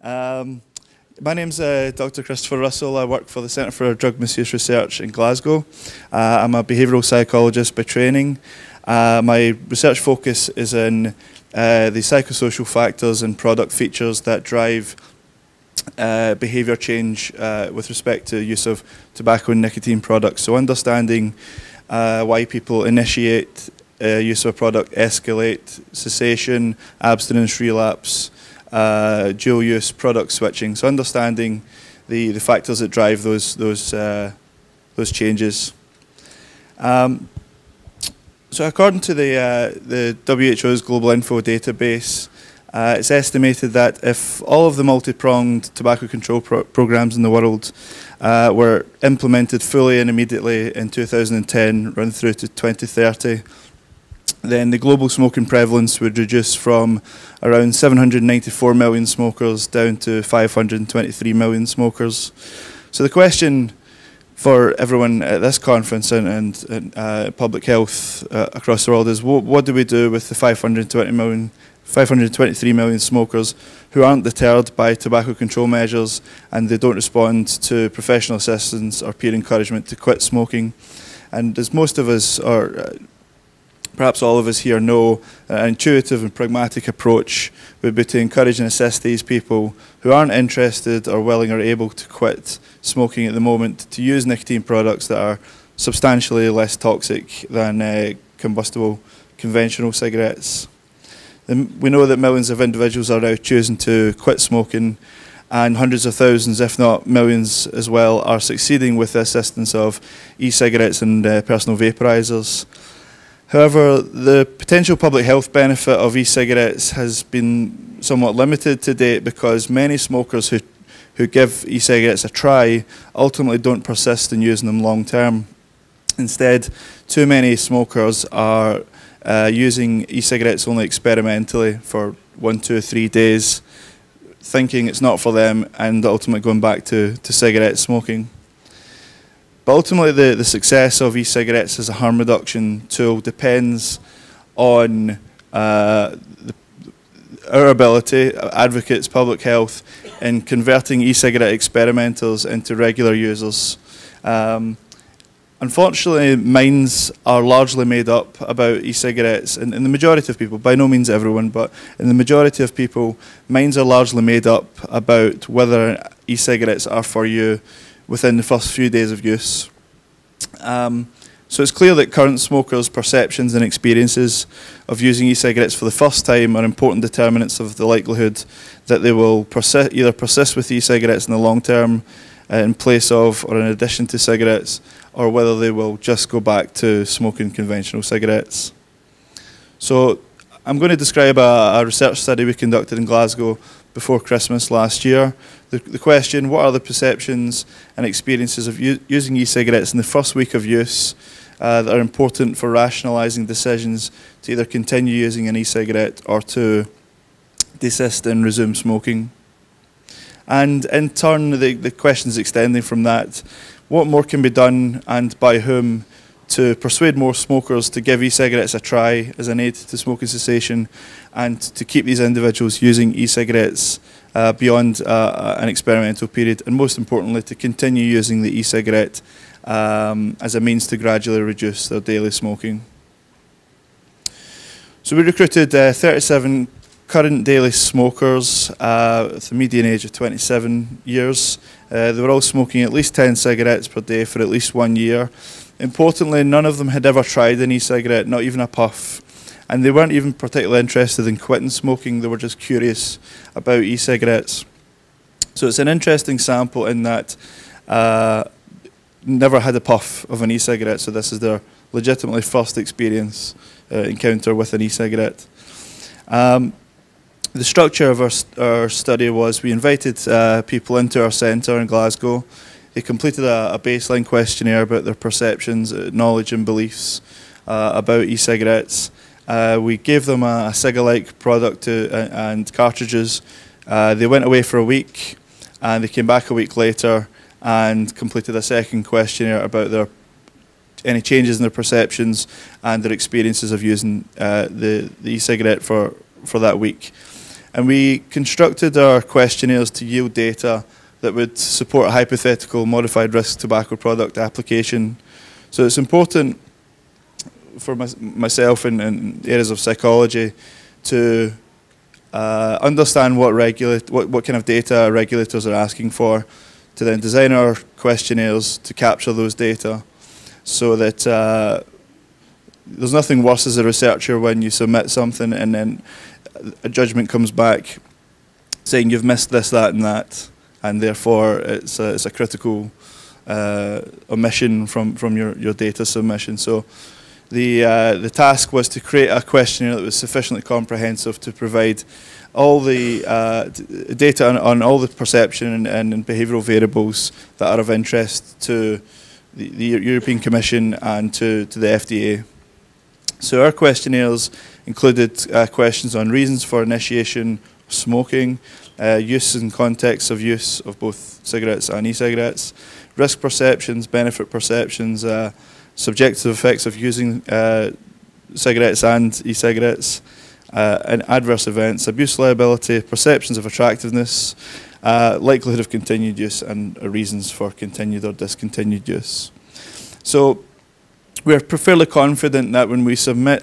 Um, my name's Dr. Christopher Russell. I work for the Centre for Drug Misuse Research in Glasgow. I'm a behavioural psychologist by training. My research focus is in the psychosocial factors and product features that drive behaviour change with respect to use of tobacco and nicotine products. So understanding why people initiate use of a product, escalate, cessation, abstinence, relapse, dual use, product switching. So understanding the factors that drive those changes. So according to the WHO's Global Info database, it's estimated that if all of the multi-pronged tobacco control programs in the world were implemented fully and immediately in 2010, run through to 2030, then the global smoking prevalence would reduce from around 794 million smokers down to 523 million smokers. So the question for everyone at this conference and public health across the world is, what do we do with the 523 million smokers who aren't deterred by tobacco control measures and they don't respond to professional assistance or peer encouragement to quit smoking? And as most of us, or perhaps all of us here know, an intuitive and pragmatic approach would be to encourage and assist these people who aren't interested or willing or able to quit smoking at the moment to use nicotine products that are substantially less toxic than combustible conventional cigarettes. We know that millions of individuals are now choosing to quit smoking, and hundreds of thousands, if not millions as well, are succeeding with the assistance of e-cigarettes and personal vaporizers. However, the potential public health benefit of e-cigarettes has been somewhat limited to date because many smokers who give e-cigarettes a try ultimately don't persist in using them long term. Instead, too many smokers are using e-cigarettes only experimentally for 1, 2, 3 days, thinking it's not for them and ultimately going back to cigarette smoking. But ultimately, the success of e-cigarettes as a harm reduction tool depends on our ability, advocates, public health, in converting e-cigarette experimenters into regular users. Unfortunately, minds are largely made up about e-cigarettes, and in the majority of people, by no means everyone, but in the majority of people, minds are largely made up about whether e-cigarettes are for you within the first few days of use. So it's clear that current smokers' perceptions and experiences of using e-cigarettes for the first time are important determinants of the likelihood that they will either persist with e-cigarettes in the long term in place of or in addition to cigarettes, or whether they will just go back to smoking conventional cigarettes. So I'm going to describe a research study we conducted in Glasgow before Christmas last year. The question, what are the perceptions and experiences of using e-cigarettes in the first week of use that are important for rationalising decisions to either continue using an e-cigarette or to desist and resume smoking? And in turn, the questions extending from that, what more can be done and by whom to persuade more smokers to give e-cigarettes a try as an aid to smoking cessation and to keep these individuals using e-cigarettes beyond an experimental period, and most importantly to continue using the e-cigarette as a means to gradually reduce their daily smoking. So we recruited 37 current daily smokers with a median age of 27 years. They were all smoking at least 10 cigarettes per day for at least 1 year. Importantly, none of them had ever tried an e-cigarette, not even a puff. And they weren't even particularly interested in quitting smoking, they were just curious about e-cigarettes. So it's an interesting sample in that never had a puff of an e-cigarette, so this is their legitimately first experience encounter with an e-cigarette. The structure of our study was we invited people into our centre in Glasgow. They completed a baseline questionnaire about their perceptions, knowledge and beliefs about e-cigarettes. We gave them a Ciga-like product and cartridges. They went away for a week and they came back a week later and completed a second questionnaire about any changes in their perceptions and their experiences of using the e-cigarette for that week. And we constructed our questionnaires to yield data that would support a hypothetical modified risk tobacco product application. So it's important for myself in areas of psychology to understand what kind of data regulators are asking for, to then design our questionnaires to capture those data, so that there's nothing worse as a researcher when you submit something and then a judgment comes back saying you've missed this, that, and that, and therefore it's a critical omission from your data submission. So the task was to create a questionnaire that was sufficiently comprehensive to provide all the data on all the perception and behavioural variables that are of interest to the European Commission and to the FDA. So our questionnaires included questions on reasons for initiation of smoking, use and context of use of both cigarettes and e-cigarettes, risk perceptions, benefit perceptions, subjective effects of using cigarettes and e-cigarettes, and adverse events, abuse liability, perceptions of attractiveness, likelihood of continued use, and reasons for continued or discontinued use. So we're fairly confident that when we submit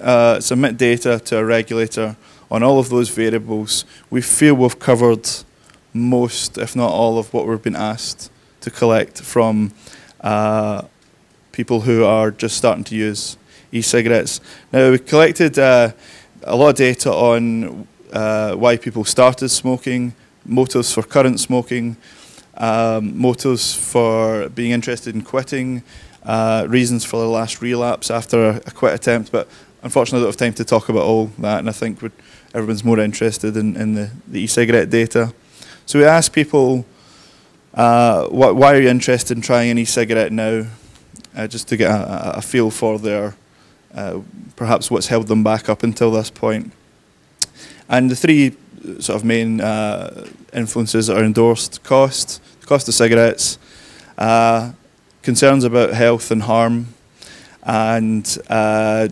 data to a regulator on all of those variables, we feel we've covered most, if not all, of what we've been asked to collect from people who are just starting to use e-cigarettes. Now, we collected a lot of data on why people started smoking, motives for current smoking, motives for being interested in quitting, reasons for the last relapse after a quit attempt, but unfortunately I don't have time to talk about all that, and I think everyone's more interested in the e-cigarette data. So we asked people, why are you interested in trying an e-cigarette now, just to get a feel for their, perhaps what's held them back up until this point. And the three sort of main influences are endorsed: cost of cigarettes, concerns about health and harm, and the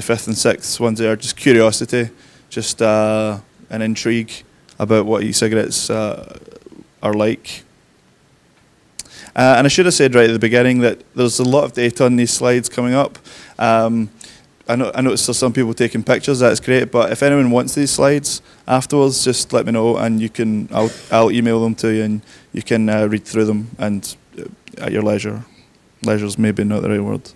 fifth and sixth ones are just curiosity, just an intrigue about what e-cigarettes are like. And I should have said right at the beginning that there's a lot of data on these slides coming up. I noticed there's some people taking pictures. That's great. But if anyone wants these slides afterwards, just let me know, and I'll email them to you, and you can read through them and at your leisure. Leisure's maybe not the right word.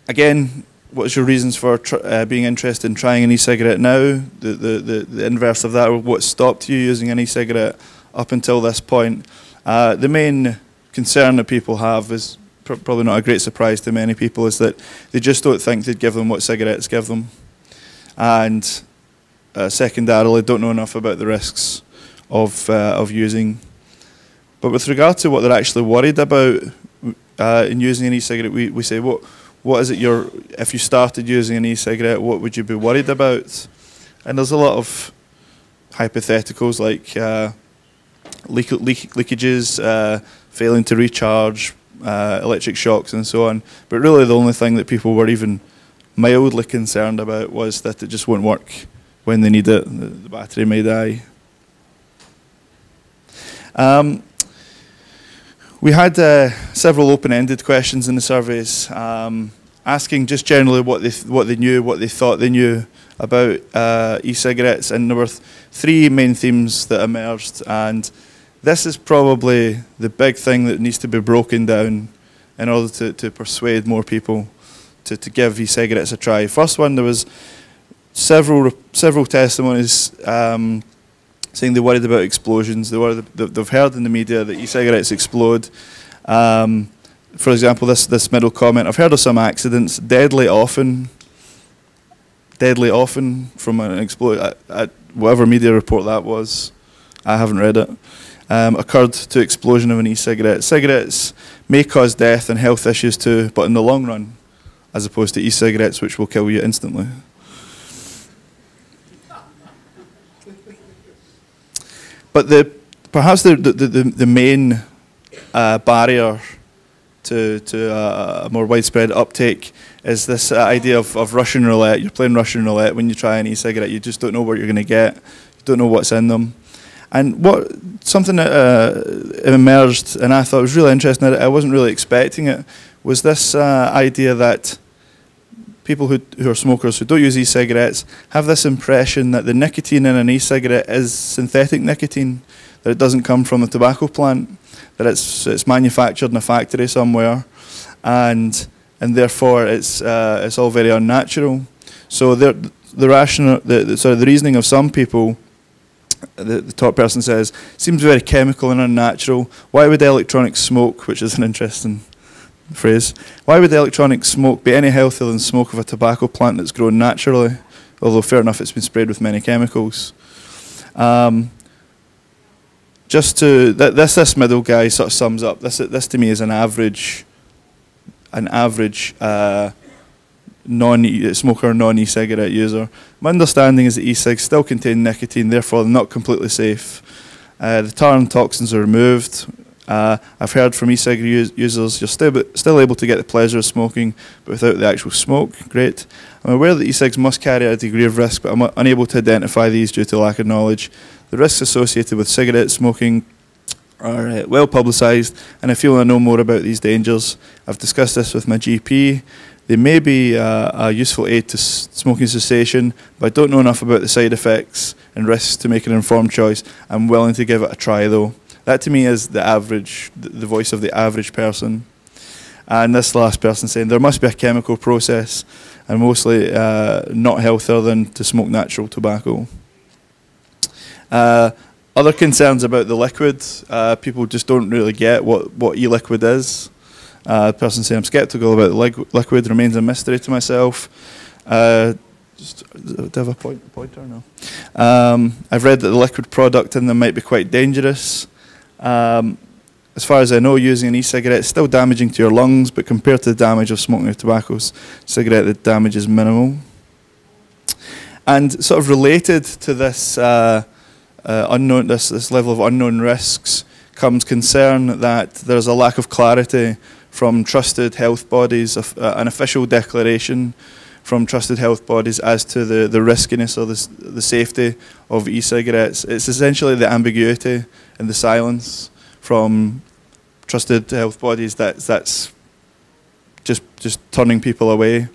Again, what's your reasons for being interested in trying an e-cigarette now? The inverse of that, or what stopped you using an e-cigarette up until this point? The main concern that people have is probably not a great surprise to many people, is that they just don't think they'd give them what cigarettes give them, and secondarily don't know enough about the risks of using. But with regard to what they're actually worried about in using an e-cigarette, we say, what is it if you started using an e-cigarette, what would you be worried about? And there's a lot of hypotheticals like leakages, failing to recharge, electric shocks and so on. But really the only thing that people were even mildly concerned about was that it just won't work when they need it. The battery may die. We had several open-ended questions in the surveys, asking just generally what they knew, what they thought they knew about e-cigarettes, and there were three main themes that emerged, and this is probably the big thing that needs to be broken down in order to persuade more people to give e-cigarettes a try. First one, there was several testimonies saying they worried about explosions. They've heard in the media that e-cigarettes explode. For example, this middle comment: I've heard of some accidents, deadly often from an explosion. Whatever media report that was, I haven't read it. Occurred to explosion of an e-cigarette. Cigarettes may cause death and health issues too, but in the long run, as opposed to e-cigarettes, which will kill you instantly. But perhaps the main barrier to a more widespread uptake is this idea of Russian roulette. You're playing Russian roulette when you try an e-cigarette. You just don't know what you're going to get. You don't know what's in them. And something that emerged, and I thought was really interesting, I wasn't really expecting it, was this idea that people who are smokers who don't use e-cigarettes have this impression that the nicotine in an e-cigarette is synthetic nicotine, that it doesn't come from the tobacco plant, that it's manufactured in a factory somewhere, and therefore it's all very unnatural. So the reasoning of some people, the top person says, seems very chemical and unnatural. Why would electronic smoke, which is an interesting phrase, why would electronic smoke be any healthier than smoke of a tobacco plant that's grown naturally? Although fair enough, it's been sprayed with many chemicals. This middle guy sort of sums up. This to me is an average non-smoker, non-e-cigarette user. My understanding is that e-cigs still contain nicotine, therefore they're not completely safe. The tar and toxins are removed. I've heard from e-cig users you're still able to get the pleasure of smoking, but without the actual smoke. Great. I'm aware that e-cigs must carry a degree of risk, but I'm unable to identify these due to lack of knowledge. The risks associated with cigarette smoking are well publicised, and I feel I know more about these dangers. I've discussed this with my GP. They may be a useful aid to smoking cessation, but I don't know enough about the side effects and risks to make an informed choice. I'm willing to give it a try, though. That to me is the voice of the average person. And this last person saying there must be a chemical process, and mostly not healthier than to smoke natural tobacco. Other concerns about the liquid, people just don't really get what e-liquid is. The person saying I'm sceptical about the liquid remains a mystery to myself. Do I have a pointer? No. I've read that the liquid product in them might be quite dangerous. As far as I know, using an e-cigarette is still damaging to your lungs, but compared to the damage of smoking a tobacco cigarette, the damage is minimal. And sort of related to this this level of unknown risks comes concern that there's a lack of clarity from trusted health bodies, an official declaration from trusted health bodies as to the riskiness or the safety of e-cigarettes. It's essentially the ambiguity and the silence from trusted health bodies that's just turning people away.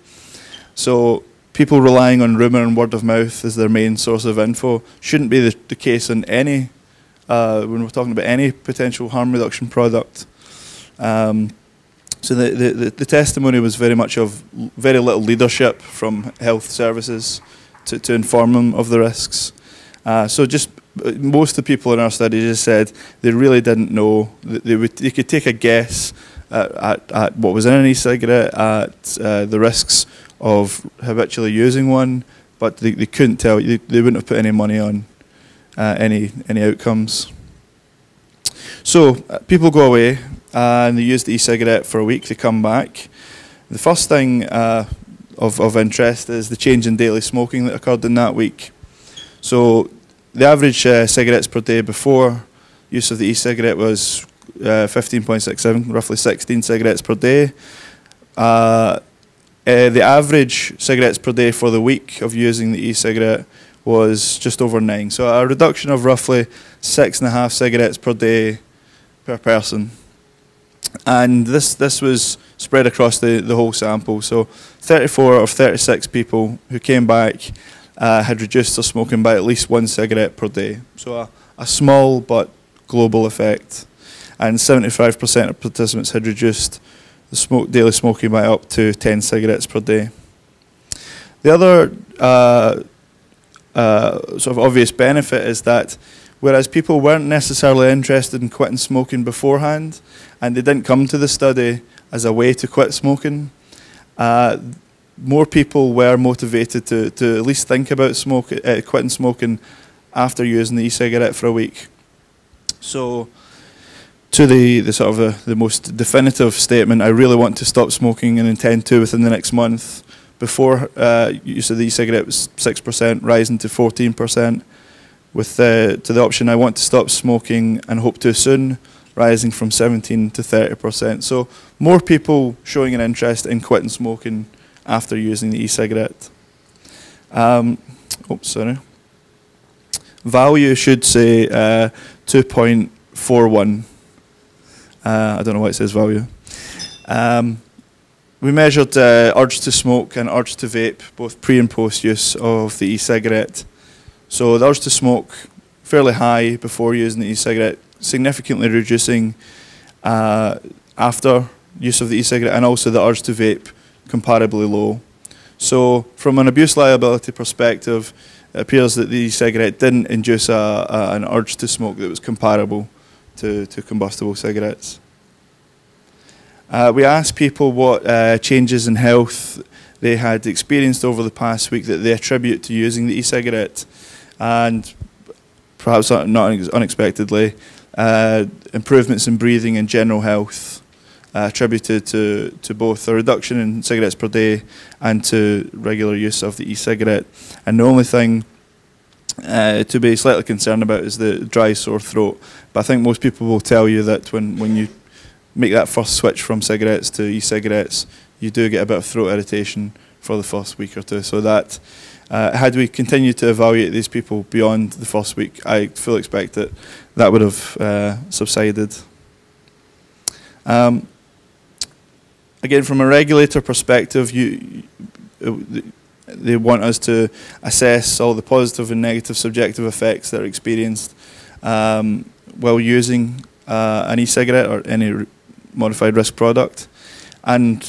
So people relying on rumour and word of mouth as their main source of info shouldn't be the case in any, when we're talking about any potential harm reduction product. So the testimony was very much of very little leadership from health services to inform them of the risks. So just most of the people in our study just said they really didn't know. They could take a guess at what was in an e-cigarette, at the risks of habitually using one, but they couldn't tell. They wouldn't have put any money on any outcomes. So people go away and they use the e-cigarette for a week. They come back. The first thing of interest is the change in daily smoking that occurred in that week. So the average cigarettes per day before use of the e-cigarette was 15.67, roughly 16 cigarettes per day. The average cigarettes per day for the week of using the e-cigarette was just over 9. So a reduction of roughly 6.5 cigarettes per day per person. And this was spread across the whole sample. So 34 or 36 people who came back had reduced their smoking by at least 1 cigarette per day. So a small but global effect. And 75% of participants had reduced the daily smoking by up to 10 cigarettes per day. The other sort of obvious benefit is that whereas people weren't necessarily interested in quitting smoking beforehand, and they didn't come to the study as a way to quit smoking, more people were motivated to at least think about quitting smoking after using the e-cigarette for a week. So to the sort of the most definitive statement, I really want to stop smoking and intend to within the next month. Before use of the e-cigarette was 6%, rising to 14%. To the option, I want to stop smoking and hope to soon. rising from 17 to 30%. So more people showing an interest in quitting smoking after using the e-cigarette. Sorry. Value should say 2.41. I don't know why it says value. We measured urge to smoke and urge to vape, both pre and post use of the e-cigarette. So the urge to smoke, fairly high before using the e-cigarette, significantly reducing after use of the e-cigarette, and also the urge to vape, comparably low. So from an abuse liability perspective, it appears that the e-cigarette didn't induce an urge to smoke that was comparable to combustible cigarettes. We asked people what changes in health they had experienced over the past week that they attribute to using the e-cigarette, and perhaps not unexpectedly, improvements in breathing and general health attributed to both a reduction in cigarettes per day and to regular use of the e-cigarette. And the only thing to be slightly concerned about is the dry, sore throat. But I think most people will tell you that when you make that first switch from cigarettes to e-cigarettes, you do get a bit of throat irritation for the first week or two. So that, had we continued to evaluate these people beyond the first week, I fully expect that that would have subsided. Again, from a regulator perspective, they want us to assess all the positive and negative subjective effects that are experienced while using an e-cigarette or any modified risk product. And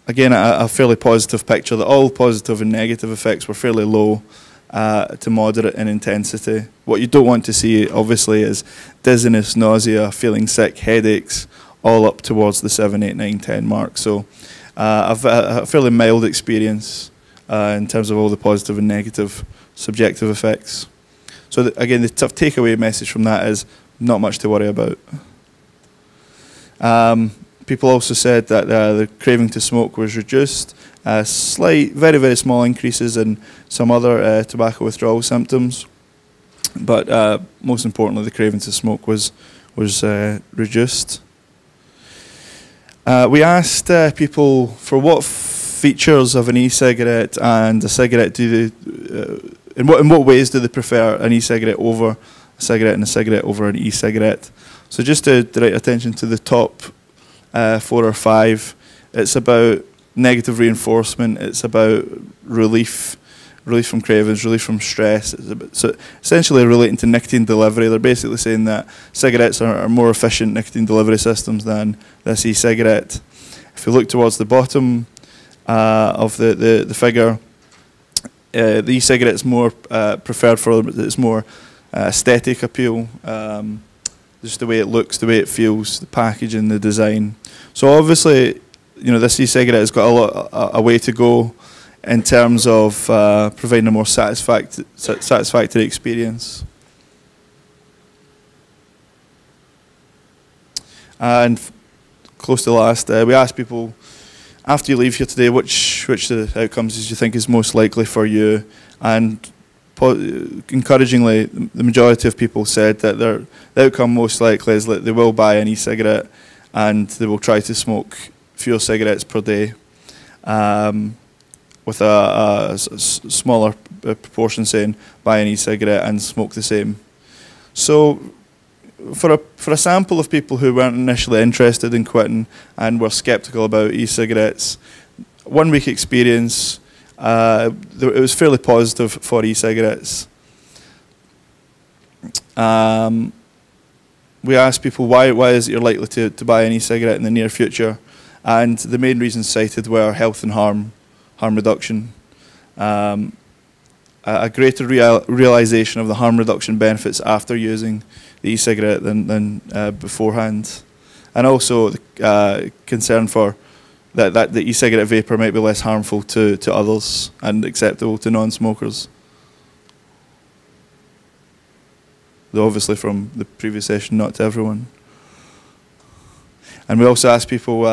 again, a fairly positive picture that all positive and negative effects were fairly low to moderate in intensity. What you don't want to see, obviously, is dizziness, nausea, feeling sick, headaches, all up towards the 7, 8, 9, 10 mark. So I've a fairly mild experience in terms of all the positive and negative subjective effects. So again, the tough takeaway message from that is not much to worry about. People also said that the craving to smoke was reduced, slight, very, very small increases in some other tobacco withdrawal symptoms, but most importantly, the craving to smoke was reduced. We asked people for what features of an e-cigarette and a cigarette do they, in what ways do they prefer an e-cigarette over a cigarette and a cigarette over an e-cigarette. So just to direct attention to the top 4 or 5, it's about negative reinforcement, it's about relief from cravings, relief from stress. So essentially relating to nicotine delivery. They're basically saying that cigarettes are more efficient nicotine delivery systems than this e-cigarette. If you look towards the bottom of the figure, the e-cigarette is more preferred for its more aesthetic appeal, just the way it looks, the way it feels, the packaging, the design. So obviously, this e-cigarette has got a way to go in terms of providing a more satisfactory experience. And close to last, we asked people, after you leave here today, which of the outcomes do you think is most likely for you? And encouragingly, the majority of people said that the outcome most likely is that they will buy an e-cigarette and they will try to smoke fewer cigarettes per day, with a smaller proportion saying buy an e-cigarette and smoke the same. So for a sample of people who weren't initially interested in quitting and were sceptical about e-cigarettes, 1 week experience, it was fairly positive for e-cigarettes. We asked people why is it you're likely to buy an e-cigarette in the near future, and the main reasons cited were health and harm reduction, a greater realization of the harm reduction benefits after using the e-cigarette than beforehand, and also the concern for that the e-cigarette vapor might be less harmful to others and acceptable to non-smokers. Though obviously from the previous session, not to everyone. And we also asked people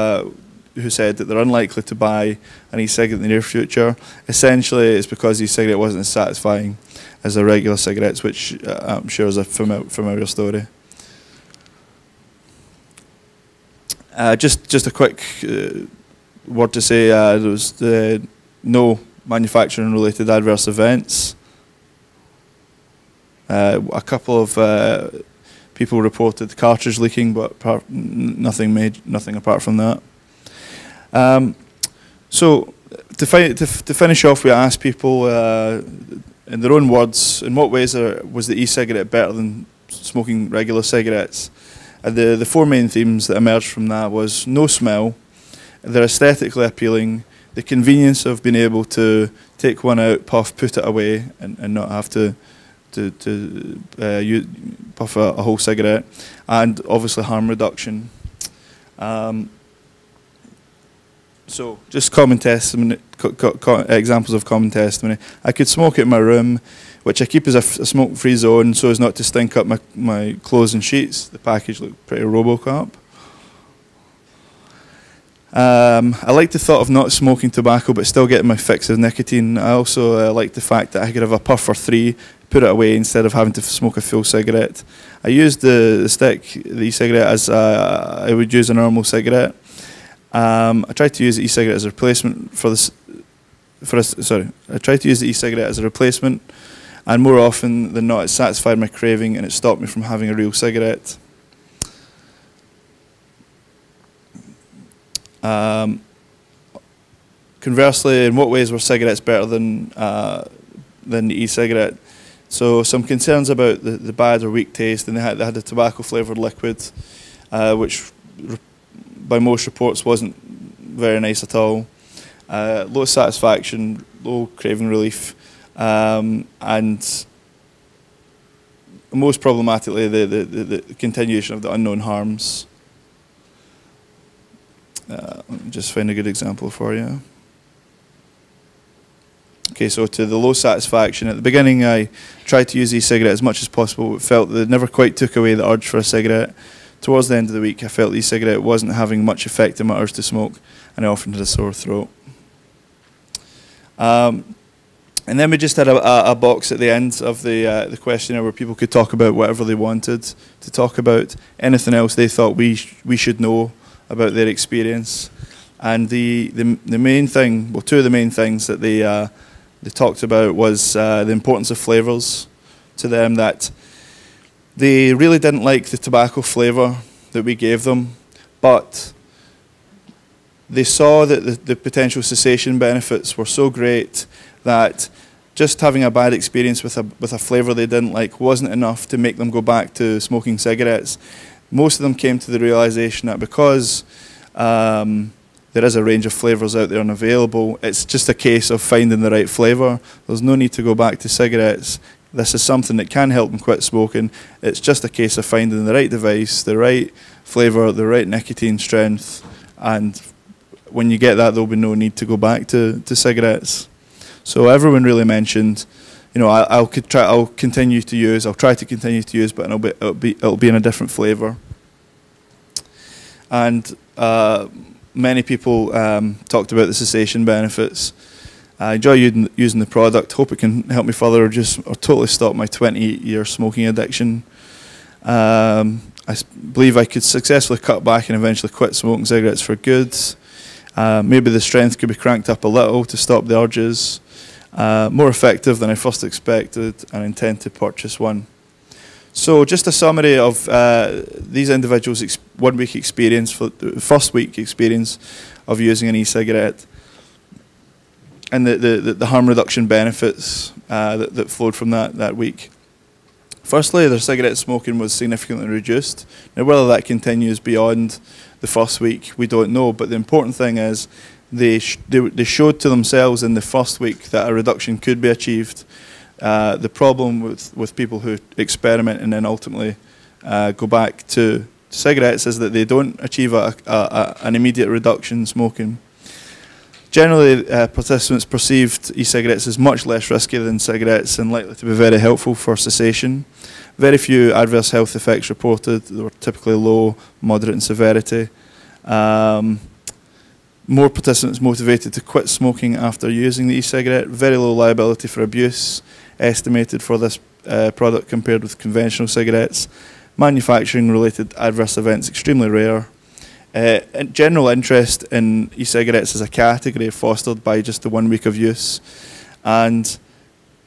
who said that they're unlikely to buy an e-cigarette in the near future. Essentially, it's because the e-cigarette wasn't as satisfying as the regular cigarettes, which I'm sure is a familiar story. Just a quick word to say, there was no manufacturing-related adverse events. A couple of people reported cartridge leaking, but nothing apart from that. So to finish off, we asked people in their own words, in what ways was the e-cigarette better than smoking regular cigarettes? The four main themes that emerged from that was no smell, they're aesthetically appealing, the convenience of being able to take one out, puff, put it away, and not have to puff a whole cigarette, and obviously harm reduction. So just common testimony, examples of common testimony. I could smoke it in my room, which I keep as a smoke-free zone so as not to stink up my clothes and sheets. The package looked pretty RoboCop. I like the thought of not smoking tobacco but still getting my fix of nicotine. I also like the fact that I could have a puff or three, put it away instead of having to smoke a full cigarette. I used the stick, the e-cigarette, as I would use a normal cigarette. I tried to use the e-cigarette as a replacement I tried to use the e-cigarette as a replacement, and more often than not, it satisfied my craving and it stopped me from having a real cigarette. Conversely, in what ways were cigarettes better than the e-cigarette? So some concerns about the bad or weak taste, and they had a tobacco-flavoured liquid, which by most reports wasn't very nice at all. Low satisfaction, low craving relief, and most problematically the continuation of the unknown harms. Let me just find a good example for you. Okay, so to the low satisfaction, at the beginning I tried to use e-cigarette as much as possible, but felt that it never quite took away the urge for a cigarette. Towards the end of the week, I felt the e-cigarette wasn't having much effect on my urge to smoke, and I often had a sore throat. And then we just had a box at the end of the questionnaire where people could talk about whatever they wanted to talk about, anything else they thought we should know about their experience. And the main thing, well, two of the main things that they talked about was the importance of flavours to them, that they really didn't like the tobacco flavour that we gave them, but they saw that the potential cessation benefits were so great that just having a bad experience with a flavour they didn't like wasn't enough to make them go back to smoking cigarettes. Most of them came to the realisation that because there is a range of flavours out there and available, it's just a case of finding the right flavour. There's no need to go back to cigarettes. This is something that can help them quit smoking. It's just a case of finding the right device, the right flavour, the right nicotine strength, and when you get that, there'll be no need to go back to cigarettes. So everyone really mentioned, you know, I'll continue to use, I'll try to continue to use, but it'll be in a different flavour. And many people talked about the cessation benefits. I enjoy using the product. Hope it can help me further or totally stop my 20-year smoking addiction. I believe I could successfully cut back and eventually quit smoking cigarettes for good. Maybe the strength could be cranked up a little to stop the urges. More effective than I first expected, and intend to purchase one. So just a summary of these individuals' 1 week experience, for the first week experience of using an e-cigarette, and the harm reduction benefits that flowed from that week. Firstly, their cigarette smoking was significantly reduced. Now, whether that continues beyond the first week, we don't know, but the important thing is they showed to themselves in the first week that a reduction could be achieved. The problem with people who experiment and then ultimately go back to cigarettes is that they don't achieve an immediate reduction in smoking. Generally, participants perceived e-cigarettes as much less risky than cigarettes and likely to be very helpful for cessation. Very few adverse health effects reported. They were typically low, moderate in severity. More participants motivated to quit smoking after using the e-cigarette. Very low liability for abuse estimated for this product compared with conventional cigarettes. Manufacturing-related adverse events extremely rare. General interest in e-cigarettes as a category fostered by just the 1 week of use, and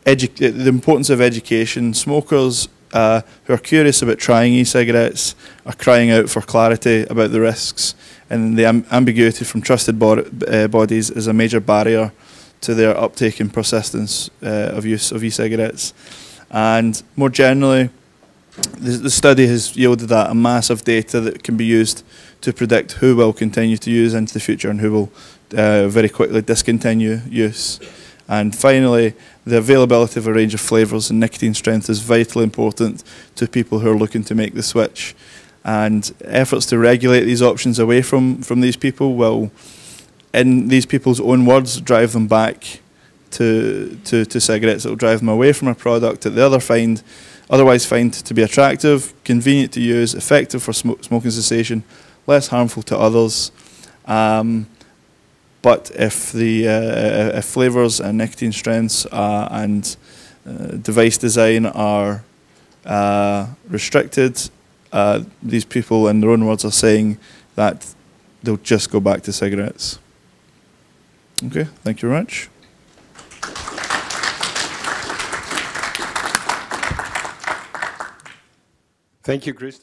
the importance of education. Smokers who are curious about trying e-cigarettes are crying out for clarity about the risks, and the ambiguity from trusted bodies is a major barrier to their uptake and persistence of use of e-cigarettes. And more generally, the study has yielded that a massive data that can be used to predict who will continue to use into the future and who will very quickly discontinue use. And finally, the availability of a range of flavours and nicotine strength is vitally important to people who are looking to make the switch. And efforts to regulate these options away from these people will, in these people's own words, drive them back to cigarettes. It will drive them away from a product that they otherwise find to be attractive, convenient to use, effective for smoking cessation, less harmful to others. But if if flavours and nicotine strengths and device design are restricted, these people, in their own words, are saying that they'll just go back to cigarettes. Okay, thank you very much. Thank you, Christopher.